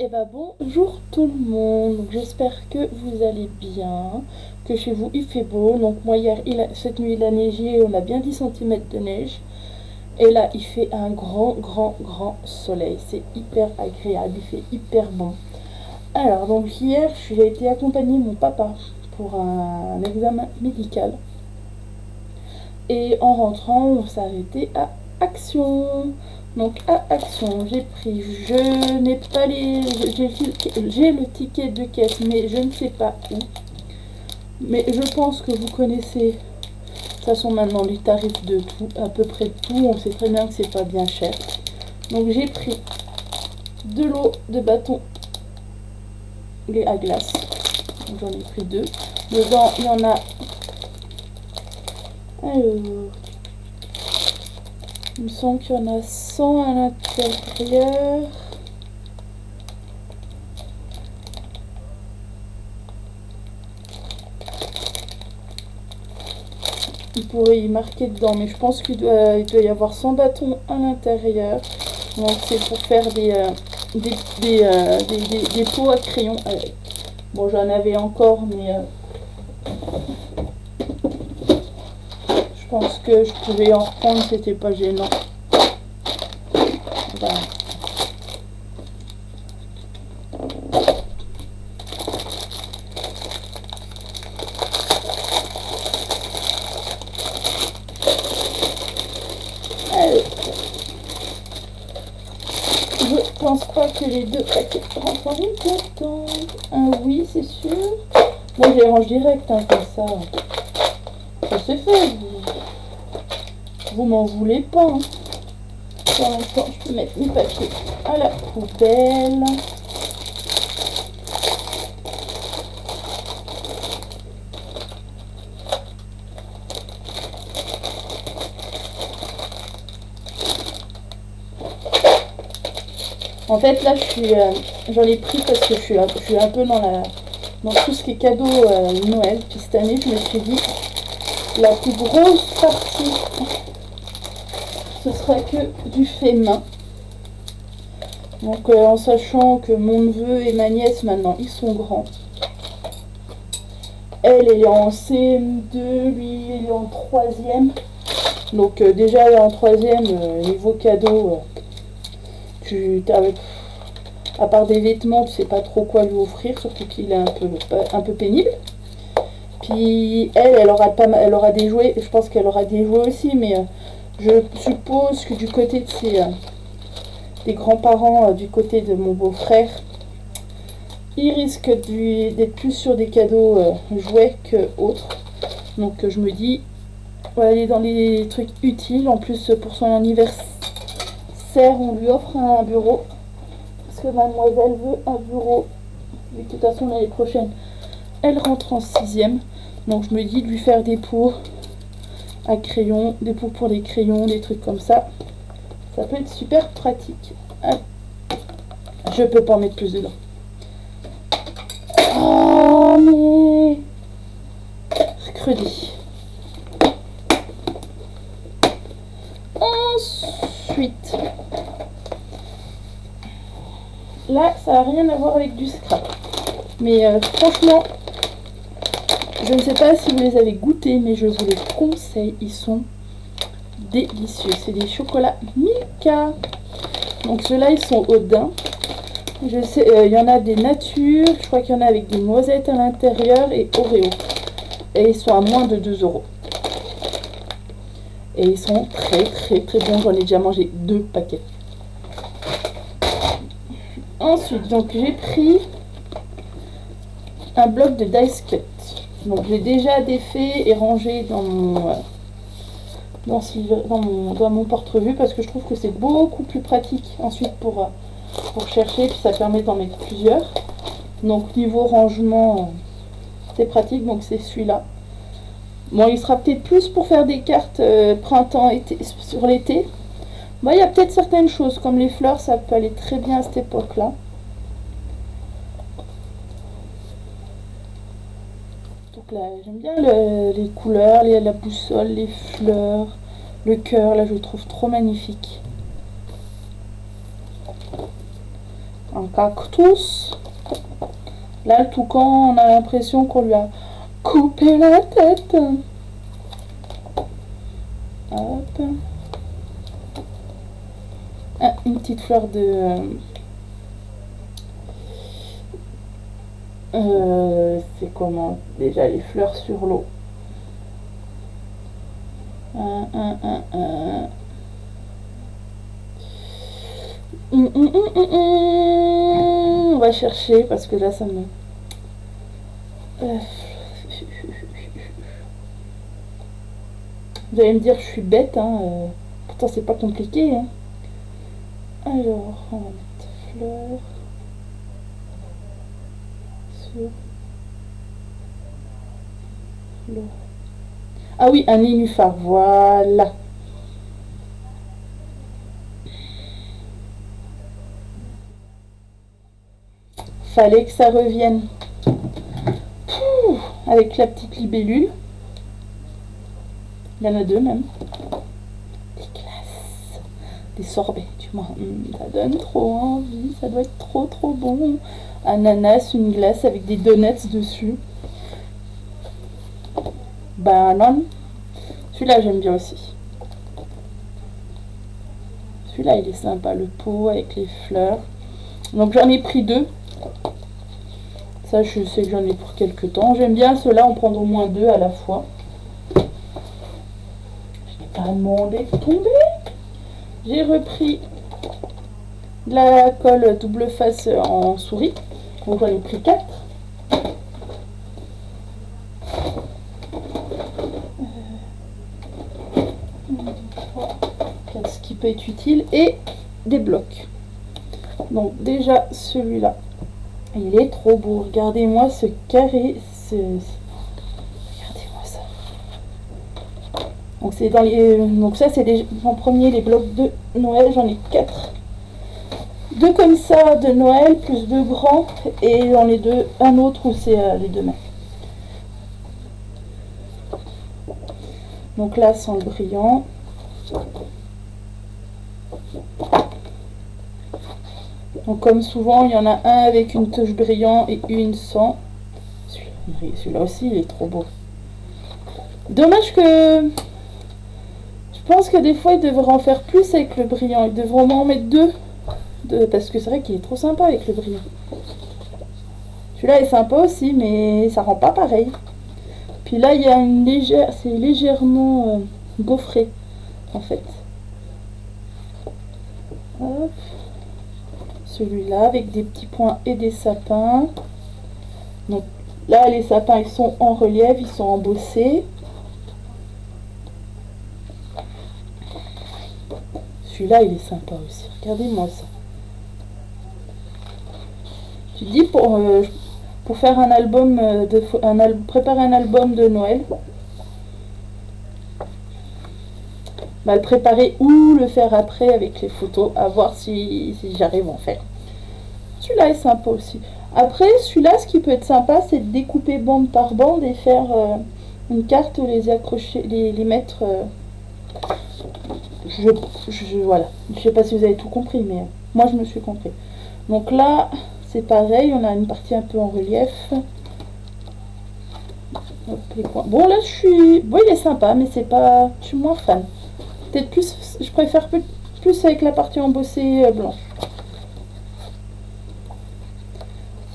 Eh ben bonjour tout le monde, donc j'espère que vous allez bien, que chez vous il fait beau. Donc moi hier, cette nuit il a neigé, on a bien 10 centimètres de neige. Et là il fait un grand soleil, c'est hyper agréable, il fait hyper bon. Alors donc hier j'ai été accompagner mon papa pour un examen médical. Et en rentrant on s'est arrêté à Action. Donc à Action, j'ai pris, je n'ai pas les, j'ai le ticket de caisse, mais je ne sais pas où. Mais je pense que vous connaissez, de toute façon maintenant les tarifs de tout, à peu près de tout, on sait très bien que c'est pas bien cher. Donc j'ai pris de l'eau de bâton à glace, j'en ai pris deux. Dedans il y en a, alors, il me semble qu'il y en a 100 à l'intérieur. Il pourrait y marquer dedans, mais je pense qu'il doit y avoir 100 bâtons à l'intérieur. Donc c'est pour faire des pots à crayon avec. Bon, j'en avais encore, mais je pense que je pouvais en reprendre, c'était pas gênant. Voilà. Alors, je pense pas que les deux paquets rentrent en ligne dedans. Un oui, c'est sûr. Moi, je les range direct, hein, comme ça. Ça c'est fait. Vous m'en voulez pas. Hein. Pour l'instant, je peux mettre mes papiers à la poubelle. En fait, là, j'en ai pris parce que je suis un peu dans tout ce qui est cadeau Noël. Puis cette année, je me suis dit, la plus grosse partie, ce serait que du fait main. Donc, en sachant que mon neveu et ma nièce, maintenant, ils sont grands. Elle est en CM2, lui, il est en 3e. Donc, déjà, en 3e, niveau cadeau, à part des vêtements, tu sais pas trop quoi lui offrir, surtout qu'il est un peu pénible. Puis elle aura elle aura des jouets, je pense qu'elle aura des jouets aussi, mais je suppose que du côté de des grands-parents, du côté de mon beau-frère, il risque d'être plus sur des cadeaux jouets que autres. Donc je me dis, on va aller dans les trucs utiles. En plus, pour son anniversaire, on lui offre un bureau. Parce que mademoiselle veut un bureau. Vu que de toute façon, l'année prochaine, elle rentre en 6e. Donc je me dis de lui faire des pots à crayon, des pots pour les crayons, des trucs comme ça. Ça peut être super pratique. Je peux pas en mettre plus dedans. Oh mais... Mercredi. Ensuite... Là, ça n'a rien à voir avec du scrap. Mais franchement, je ne sais pas si vous les avez goûtés, mais je vous les conseille. Ils sont délicieux. C'est des chocolats Milka. Donc ceux-là, ils sont au daim. Je sais, il y en a des natures. Je crois qu'il y en a avec des noisettes à l'intérieur et Oreo. Et ils sont à moins de 2 euros. Et ils sont très bons. J'en ai déjà mangé 2 paquets. Ensuite, donc j'ai pris un bloc de dice cut. Donc j'ai déjà défait et rangé dans mon porte-revue parce que je trouve que c'est beaucoup plus pratique ensuite pour chercher, puis ça permet d'en mettre plusieurs. Donc niveau rangement, c'est pratique, donc c'est celui-là. Bon, il sera peut-être plus pour faire des cartes printemps-été sur l'été. Bon, il y a peut-être certaines choses, comme les fleurs, ça peut aller très bien à cette époque-là. Donc là, j'aime bien les couleurs, la boussole, les fleurs, le cœur, là je le trouve trop magnifique. un cactus. Là, le toucan, on a l'impression qu'on lui a coupé la tête. Hop. Ah, une petite fleur de... c'est comment déjà les fleurs sur l'eau. On va chercher parce que là ça me... Vous allez me dire je suis bête, hein, pourtant c'est pas compliqué. Hein. Alors, on va mettre fleur sur fleur. Ah oui, un nénuphar, voilà. Fallait que ça revienne. Pouh, avec la petite libellule. Il y en a deux même. Des glaces. Des sorbets, tu vois. Ça donne trop envie. Ça doit être trop trop bon. Ananas, une glace avec des donuts dessus. Banane. Celui-là, j'aime bien aussi. Celui-là, il est sympa. Le pot avec les fleurs. Donc, j'en ai pris deux. Ça, je sais que j'en ai pour quelques temps. J'aime bien ceux-là, on prend au moins deux à la fois. Je n'ai pas demandé de tomber. J'ai repris la colle double face en souris. Donc, j'en ai pris 4. Ce qui peut être utile. Et des blocs. Donc, déjà, celui-là. Il est trop beau. Regardez-moi ce carré. Regardez-moi ça. Donc c'est dans les. Donc ça c'est en premier les blocs de Noël. J'en ai 4. 2 comme ça de Noël, plus 2 grands. Et j'en ai un autre où c'est les 2 mains. Donc là sans le brillant. Donc comme souvent, il y en a un avec une touche brillant et une sans. Celui-là aussi, il est trop beau. Dommage que... Je pense que des fois, ils devraient en faire plus avec le brillant. Ils devraient en mettre 2. Parce que c'est vrai qu'il est trop sympa avec le brillant. Celui-là est sympa aussi, mais ça rend pas pareil. Puis là, il y a une légère... C'est légèrement gaufré, en fait. Hop. Celui-là avec des petits points et des sapins. Donc là les sapins ils sont en relief, ils sont embossés. Celui-là il est sympa aussi, regardez-moi ça. Tu dis pour faire un album préparer un album de Noël, bah, le préparer ou le faire après avec les photos, à voir si j'arrive à en faire. Celui-là est sympa aussi. Après, celui-là, ce qui peut être sympa, c'est de découper bande par bande et faire une carte, les accrocher, les mettre. Voilà. Je sais pas si vous avez tout compris, mais moi je me suis compris. Donc là, c'est pareil, on a une partie un peu en relief. Hop, les coins. Bon, là, je suis. Bon, il est sympa, mais c'est pas. Je suis moins fan. Peut-être plus. Je préfère plus avec la partie embossée blanche.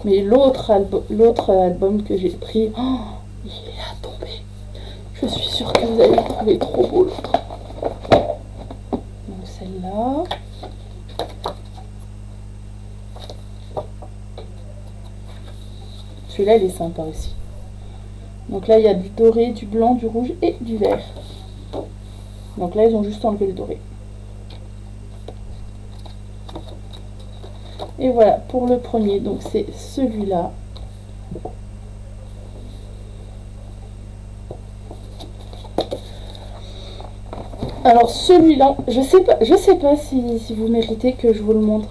Mais l'autre album que j'ai pris, oh, il est à tomber. Je suis sûre que vous allez le trouver trop beau l'autre. Donc celle-là. Celui-là, il est sympa aussi. Donc là, il y a du doré, du blanc, du rouge et du vert. Donc là, ils ont juste enlevé le doré. Et voilà pour le premier. Donc c'est celui-là. Alors celui-là, je sais pas si vous méritez que je vous le montre.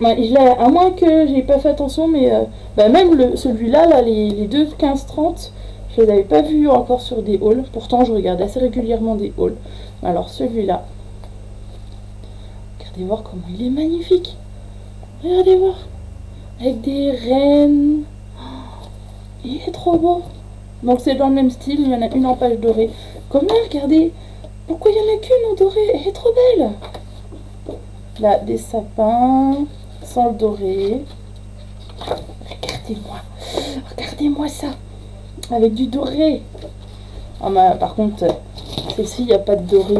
Ben, à moins que j'ai pas fait attention, mais même celui-là, là, les deux 15-30, je les avais pas vus encore sur des hauls. Pourtant, je regarde assez régulièrement des hauls. Alors celui-là, regardez voir comment il est magnifique. Regardez voir. Avec des rennes. Il est trop beau. Donc c'est dans le même style, il y en a une en page dorée. Comme là, regardez. Pourquoi il n'y en a qu'une en dorée? Elle est trop belle. Là, des sapins sans le doré. Regardez-moi. Regardez-moi ça. Avec du doré. Ah, bah, par contre, celle-ci, il n'y a pas de doré,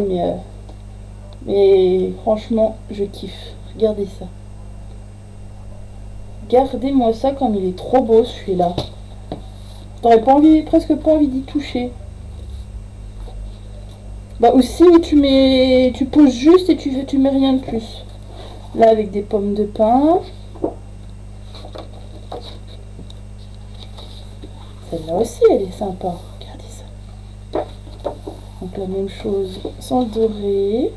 mais franchement, je kiffe. Regardez ça. Regardez-moi ça comme il est trop beau celui-là. T'aurais pas envie, presque pas envie d'y toucher. Bah aussi tu poses juste et tu mets rien de plus. Là avec des pommes de pin. Celle-là aussi elle est sympa. Regardez ça. Donc la même chose sans le doré.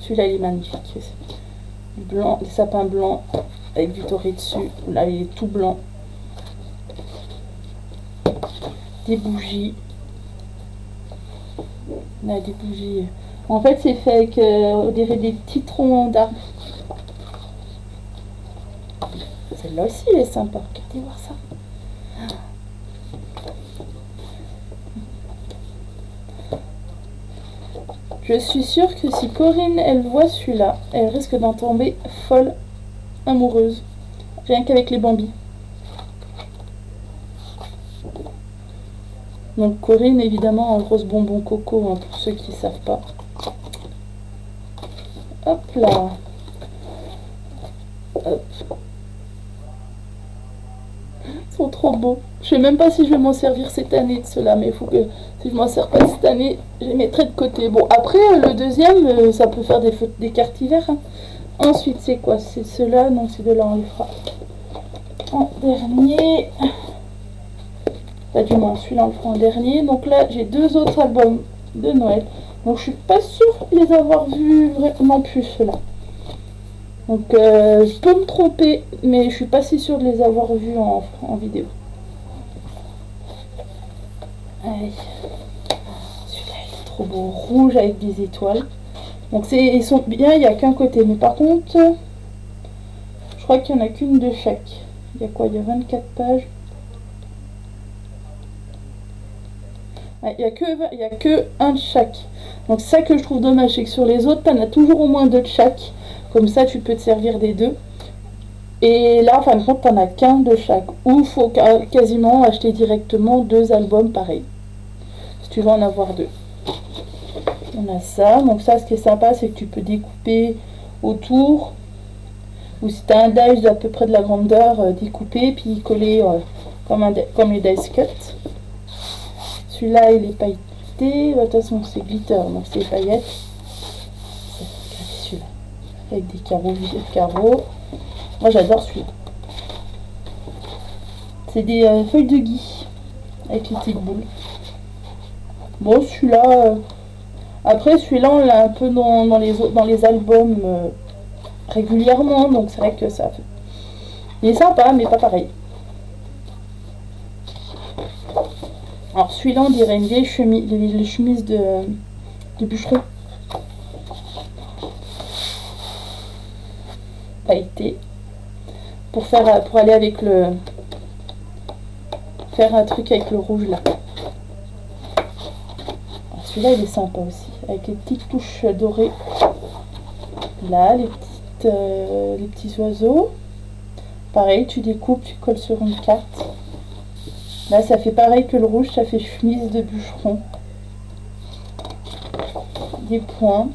Celui-là il est magnifique. Du blanc, des sapins blancs avec du doré dessus. Là il est tout blanc. Des bougies. Là des bougies. En fait c'est fait avec on dirait des petits troncs d'arbres. Celle-là aussi elle est sympa. Regardez voir ça. Je suis sûre que si Corinne elle voit celui-là, elle risque d'en tomber folle amoureuse. Rien qu'avec les bambis. Donc Corinne évidemment en grosse bonbon coco hein, pour ceux qui ne savent pas. Hop là. Hop. Ils sont trop beaux. Je sais même pas si je vais m'en servir cette année de ceux-là, mais il faut que si je m'en sers pas cette année, je les mettrai de côté. Bon après le deuxième, ça peut faire des cartes hiver. Hein. Ensuite c'est quoi? C'est ceux-là? Non, c'est de là on les fera en dernier. Bah, du moins celui-là on le fera en dernier. Donc là j'ai deux autres albums de Noël. Donc je suis pas sûre de les avoir vus non plus ceux-là. Donc je peux me tromper, mais je suis pas si sûre de les avoir vus en vidéo. Allez. Celui-là il est trop beau, rouge avec des étoiles. Donc ils sont bien, il n'y a qu'un côté. Mais par contre, je crois qu'il n'y en a qu'une de chaque. Il y a quoi? Il y a 24 pages. Il n'y a que un de chaque. Donc c'est ça que je trouve dommage, c'est que sur les autres, tu en as toujours au moins deux de chaque. Comme ça, tu peux te servir des deux. Et là, en fin de compte, tu n'en as qu'un de chaque. Ou il faut quasiment acheter directement deux albums pareils. Si tu veux en avoir deux. On a ça. Donc ça, ce qui est sympa, c'est que tu peux découper autour. Ou si tu as un dice d'à peu près de la grandeur, découper, puis coller comme les dice cut. Celui-là, il est pailleté. De toute façon, c'est glitter, donc c'est paillettes. Regardez celui-là. Avec des carreaux. Moi, j'adore celui-là. C'est des feuilles de gui. Avec les petites boules. Bon, celui-là... après, celui-là, on l'a un peu dans les albums régulièrement. Donc, c'est vrai que ça fait... il est sympa, mais pas pareil. Alors celui-là on dirait une vieille chemise, les chemises de bûcheron. Pailleté. Pour aller avec le... faire un truc avec le rouge là. Celui-là il est sympa aussi. Avec les petites touches dorées. Là, les petits oiseaux. Pareil, tu découpes, tu colles sur une carte. Là, ça fait pareil que le rouge, ça fait chemise de bûcheron. Des points.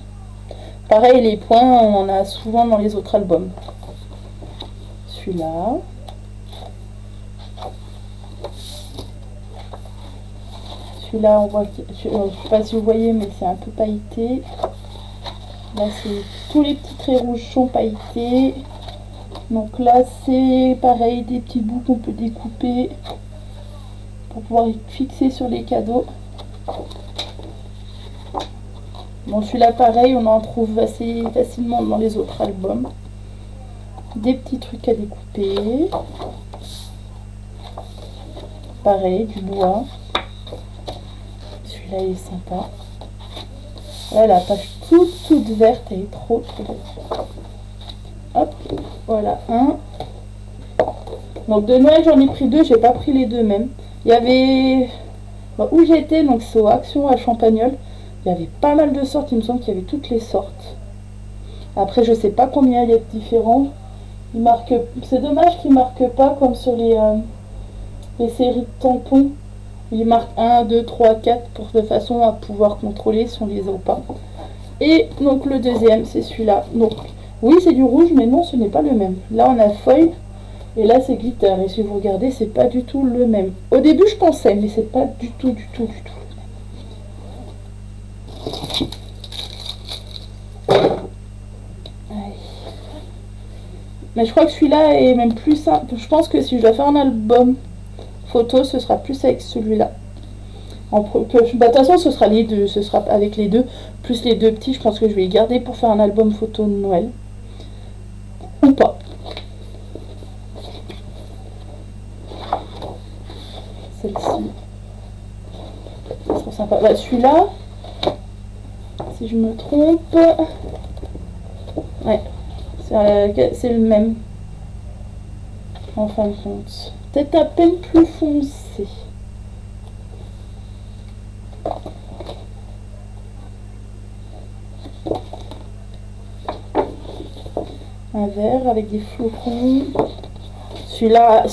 Pareil, les points, on en a souvent dans les autres albums. Celui-là. Celui-là, on voit, je ne sais pas si vous voyez, mais c'est un peu pailleté. Là, c'est tous les petits traits rouges sont pailletés. Donc là, c'est pareil, des petits bouts qu'on peut découper pour pouvoir fixer sur les cadeaux. Bon, celui-là, pareil, on en trouve assez facilement dans les autres albums. Des petits trucs à découper. pareil, du bois. Celui-là il est sympa. Là la page toute verte, elle est trop belle. Hop, voilà un. Donc de Noël j'en ai pris deux, j'ai pas pris les deux mêmes. Il y avait où j'étais, donc c'est au Action à Champagnole. Il y avait pas mal de sortes, il me semble qu'il y avait toutes les sortes. Après je sais pas combien il y a de différents. Il marque, c'est dommage qu'il marque pas comme sur les séries de tampons. Il marque 1, 2, 3, 4 pour de façon à pouvoir contrôler si on les a ou pas. Et donc le deuxième c'est celui-là. Donc oui c'est du rouge mais non ce n'est pas le même. Là on a foil et là c'est glitter. Et si vous regardez c'est pas du tout le même. Au début je pensais mais c'est pas du tout. Mais je crois que celui-là est même plus simple. Je pense que si je dois faire un album photo, ce sera plus avec celui-là. De toute façon, ce sera les deux. Ce sera avec les deux. Plus les deux petits, je pense que je vais les garder pour faire un album photo de Noël. Ou pas. Celle-ci. Ça sera sympa. Bah, celui-là, si je me trompe... Ouais. C'est le même. En fin de compte. Peut-être à peine plus foncé. Un vert avec des flocons. Celui-là,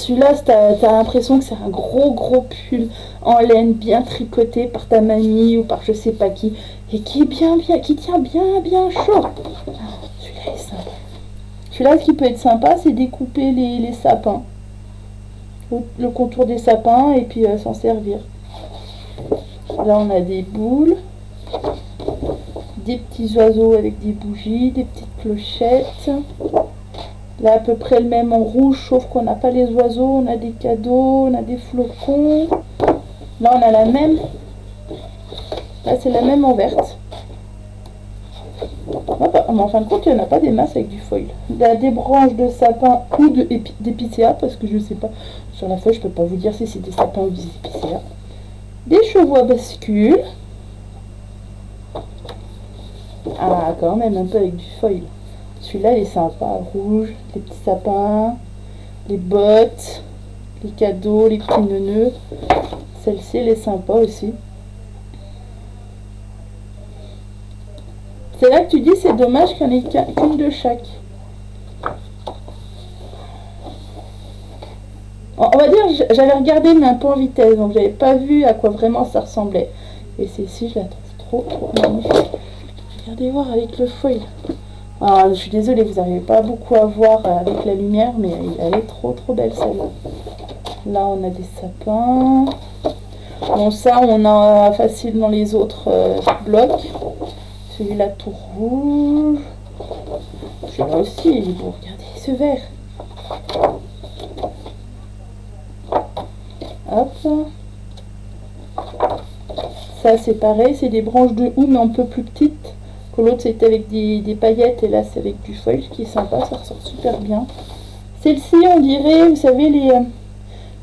t'as l'impression que c'est un gros pull en laine bien tricoté par ta mamie ou par je sais pas qui et qui est qui tient bien chaud. Celui-là est sympa. Celui-là, ce qui peut être sympa, c'est découper les sapins, le contour des sapins et puis s'en servir. Là, on a des boules, des petits oiseaux avec des bougies, des petites clochettes. Là, à peu près le même en rouge, sauf qu'on n'a pas les oiseaux, on a des cadeaux, on a des flocons. Là, on a la même. Là, c'est la même en verte. Mais en fin de compte, il n'y en a pas des masses avec du foil. Il y a des branches de sapin ou d'épicéa, parce que je sais pas. Sur la feuille, je peux pas vous dire si c'est des sapins ou des épicéas. Des chevaux à bascule. Ah, quand même, un peu avec du foil. Celui-là, il est sympa. Rouge, les petits sapins, les bottes, les cadeaux, les petits neuneux. Celle-ci, elle est sympa aussi. C'est là que tu dis, c'est dommage qu'il n'y en ait qu'une de chaque. On va dire, j'avais regardé mais un peu en vitesse, donc j'avais pas vu à quoi vraiment ça ressemblait. Et celle-ci, je la trouve trop magnifique. Regardez voir avec le foil. Alors, je suis désolée, vous n'arrivez pas beaucoup à voir avec la lumière, mais elle est trop belle celle-là. Là, on a des sapins. Bon, ça, on a facile dans les autres blocs. Celui-là, tout rouge. Celui-là aussi, il est beau. Regardez ce vert. Hop. Ça, c'est pareil, c'est des branches de houx, mais un peu plus petites. Que l'autre, c'était avec des paillettes, et là, c'est avec du foil, qui est sympa, ça ressort super bien. Celle-ci, on dirait, vous savez,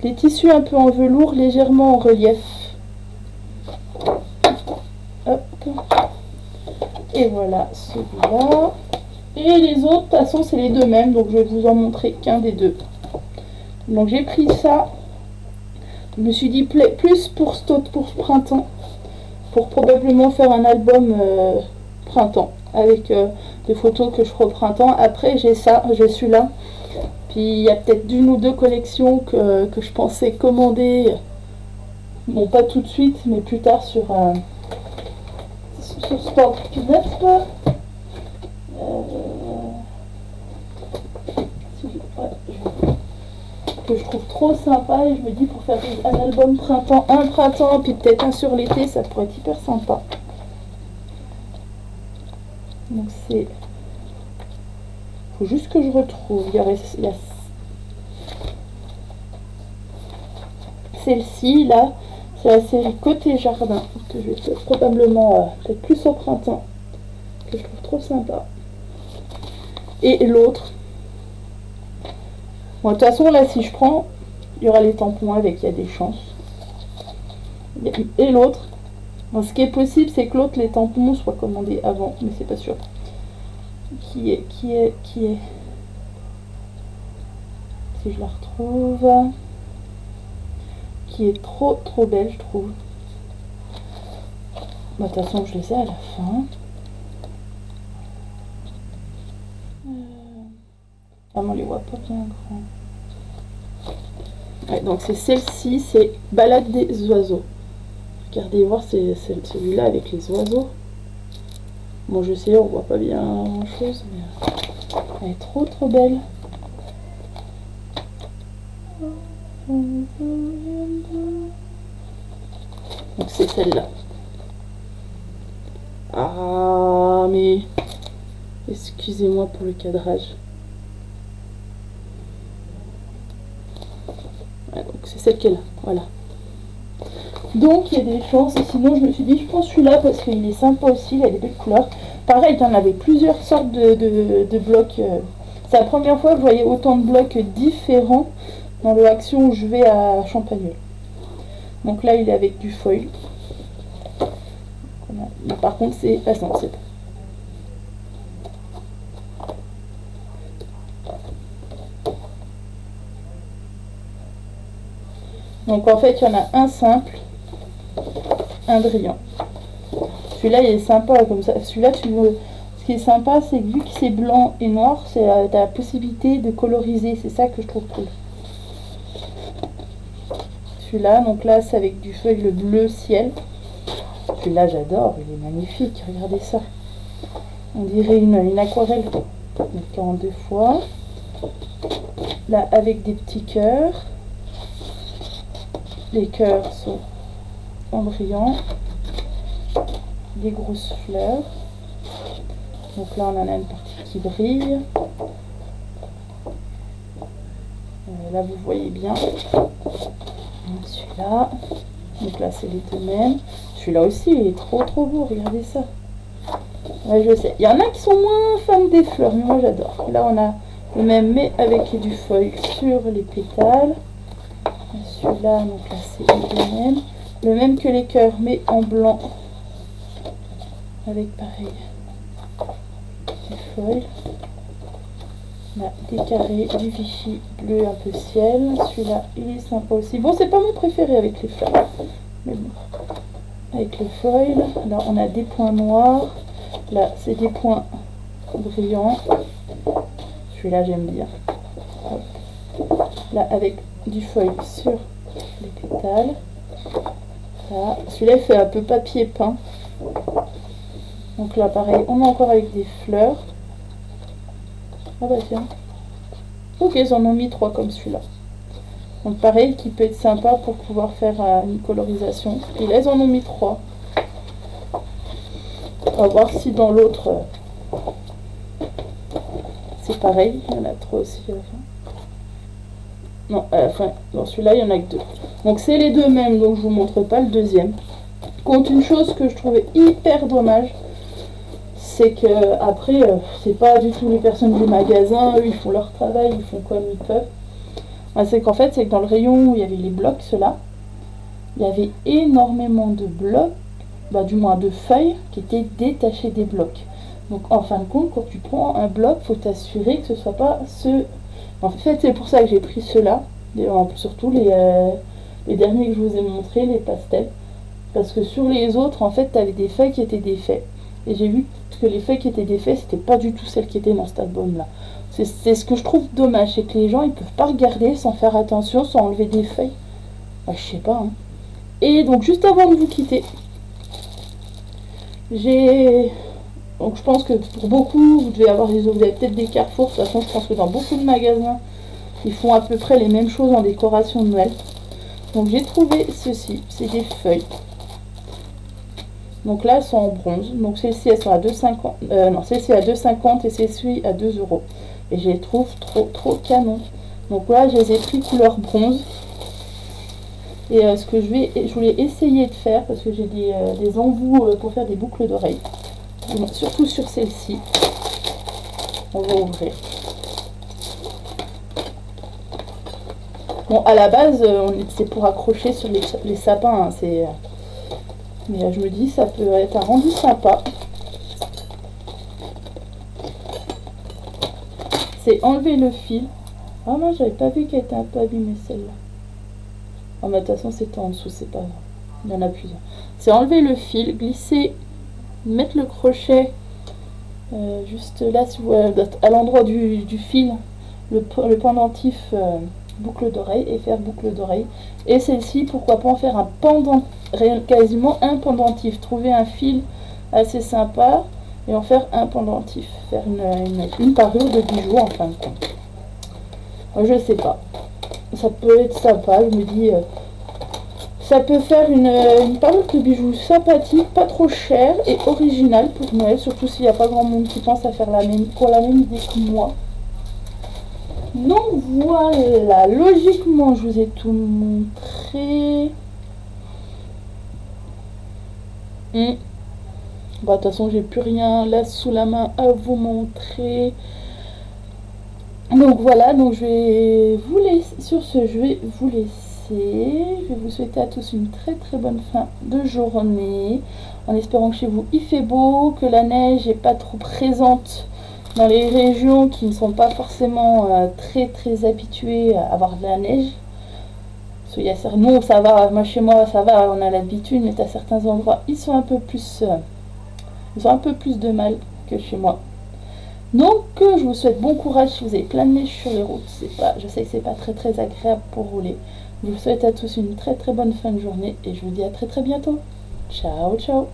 les tissus un peu en velours, légèrement en relief. Hop. Et voilà, celui-là. Et les autres, de toute façon, c'est les deux mêmes, donc je vais vous en montrer qu'un des deux. Donc j'ai pris ça. Je me suis dit plus pour ce printemps, pour probablement faire un album printemps, avec des photos que je ferai au printemps. Après j'ai ça, j'ai celui-là. Puis il y a peut-être une ou deux collections que je pensais commander. Bon, pas tout de suite, mais plus tard sur Sport Peanut. Que je trouve trop sympa et je me dis pour faire un album un printemps puis peut-être un sur l'été, ça pourrait être hyper sympa. Donc c'est, faut juste que je retrouve. Il y a celle-ci là, c'est la série Côté Jardin que je vais faire probablement peut-être plus au printemps, que je trouve trop sympa. Et l'autre, bon, de toute façon là si je prends, il y aura les tampons avec, il y a des chances. Et l'autre. Ce qui est possible, c'est que l'autre, les tampons soient commandés avant, mais c'est pas sûr. Qui est si je la retrouve, qui est trop belle, je trouve. Bah, de toute façon, je les ai à la fin. Ah, mais on les voit pas bien grands. Ouais, donc c'est celle-ci, c'est Balade des oiseaux. Regardez voir, c'est celui-là avec les oiseaux. Bon, je sais, on voit pas bien grand chose, mais elle est trop belle. Donc c'est celle-là. Ah, mais excusez-moi pour le cadrage. Ouais, donc c'est celle qui est là, voilà. Donc il y a des chances, et sinon je me suis dit je prends celui-là parce qu'il est sympa aussi, il a des belles couleurs. Pareil, il y en avait plusieurs sortes de blocs. C'est la première fois que je voyais autant de blocs différents dans le Action où je vais à Champagnole. Donc là il est avec du foil. Mais par contre c'est... Ah non, c'est pas. Donc en fait il y en a un simple, un brillant. Celui-là il est sympa comme ça. Celui-là tu veux... Ce qui est sympa c'est que vu que c'est blanc et noir, t'as la possibilité de coloriser. C'est ça que je trouve cool. Celui-là, donc là c'est avec du feuille le bleu ciel. Celui-là j'adore, il est magnifique, regardez ça. On dirait une aquarelle. Donc en deux fois. Là avec des petits cœurs. Les cœurs sont en brillant. Des grosses fleurs. Donc là on en a une partie qui brille. Là vous voyez bien. Celui-là. Donc là c'est les deux mêmes. Celui-là aussi il est trop beau, regardez ça. Ouais, je sais. Il y en a qui sont moins fans des fleurs, mais moi j'adore. Là on a le même mais avec du foil sur les pétales. Celui-là, donc là c'est le même. Le même que les cœurs, mais en blanc. Avec pareil du foil. Là, des carrés, du Vichy bleu un peu ciel. Celui-là, il est sympa aussi. Bon, c'est pas mon préféré avec les fleurs. Mais bon. Avec le foil. Là, on a des points noirs. Là, c'est des points brillants. Celui-là, j'aime bien. Hop. Là, avec du foil sur les pétales. Là, celui-là, il fait un peu papier peint. Donc là, pareil, on est encore avec des fleurs. Ah bah tiens. Ok, ils en ont mis 3 comme celui-là. Donc pareil, qui peut être sympa pour pouvoir faire une colorisation. Et là, ils en ont mis 3. On va voir si dans l'autre, c'est pareil. Il y en a 3 aussi à la fin. Non, à la fin, dans celui-là, il y en a que 2. Donc c'est les deux mêmes, donc je vous montre pas le deuxième. Contre une chose que je trouvais hyper dommage, c'est que après, c'est pas du tout les personnes du magasin, eux ils font leur travail, ils font comme ils peuvent. C'est qu'en fait, c'est que dans le rayon où il y avait les blocs, ceux-là, il y avait énormément de blocs, du moins de feuilles qui étaient détachées des blocs. Donc en fin de compte, quand tu prends un bloc, il faut t'assurer que ce soit pas ce... En fait, c'est pour ça que j'ai pris ceux-là, surtout les derniers que je vous ai montrés, les pastels. Parce que sur les autres, en fait, tu avais des feuilles qui étaient défaites. Et j'ai vu que les feuilles qui étaient défaites, c'était pas du tout celles qui étaient dans cet album-là. C'est ce que je trouve dommage, c'est que les gens, ils peuvent pas regarder sans faire attention, sans enlever des feuilles. Je sais pas, hein. Et donc, juste avant de vous quitter, donc je pense que pour beaucoup, vous avez peut-être des carrefours. De toute façon, je pense que dans beaucoup de magasins, ils font à peu près les mêmes choses en décoration de Noël. Donc j'ai trouvé ceci, c'est des feuilles. Donc là, elles sont en bronze. Donc celles-ci, elles sont à 2,50. Non, celle-ci à 2,50 et celle-ci à 2 euros. Et je les trouve trop canon. Donc là, je les ai pris couleur bronze. Et ce que je voulais essayer de faire, parce que j'ai des embouts pour faire des boucles d'oreilles. Surtout sur celle-ci. On va ouvrir. Bon, à la base, c'est pour accrocher sur les sapins, hein, mais je me dis, ça peut être un rendu sympa. C'est enlever le fil. Ah non, j'avais pas vu qu'elle était un peu abîmée celle-là. Ah, mais de toute façon, c'était en dessous, c'est pas grave. Il y en a plusieurs. C'est enlever le fil, glisser, mettre le crochet juste là, si vous, à l'endroit du fil, le pendentif boucle d'oreille, et faire boucle d'oreille. Et celle-ci, pourquoi pas en faire un pendant, quasiment un pendentif. Trouver un fil assez sympa et en faire un pendentif. Faire une parure de bijoux en fin de compte. Je sais pas. Ça peut être sympa, je me dis. Ça peut faire une parure de bijoux sympathique, pas trop chère et originale pour Noël, surtout s'il n'y a pas grand monde qui pense à faire pour la même idée que moi. Donc voilà, logiquement je vous ai tout montré. Bah, de toute façon j'ai plus rien là sous la main à vous montrer. Donc voilà, donc je vais vous laisser, sur ce je vais vous laisser. Je vais vous souhaiter à tous une très très bonne fin de journée, en espérant que chez vous il fait beau, que la neige n'est pas trop présente dans les régions qui ne sont pas forcément très très habituées à avoir de la neige. Parce qu'il y a, nous ça va, moi chez moi ça va, on a l'habitude, mais à certains endroits ils ont un peu plus de mal que chez moi. Donc je vous souhaite bon courage si vous avez plein de neige sur les routes. Je sais que c'est pas très très agréable pour rouler. Je vous souhaite à tous une très très bonne fin de journée et je vous dis à très très bientôt. Ciao ciao.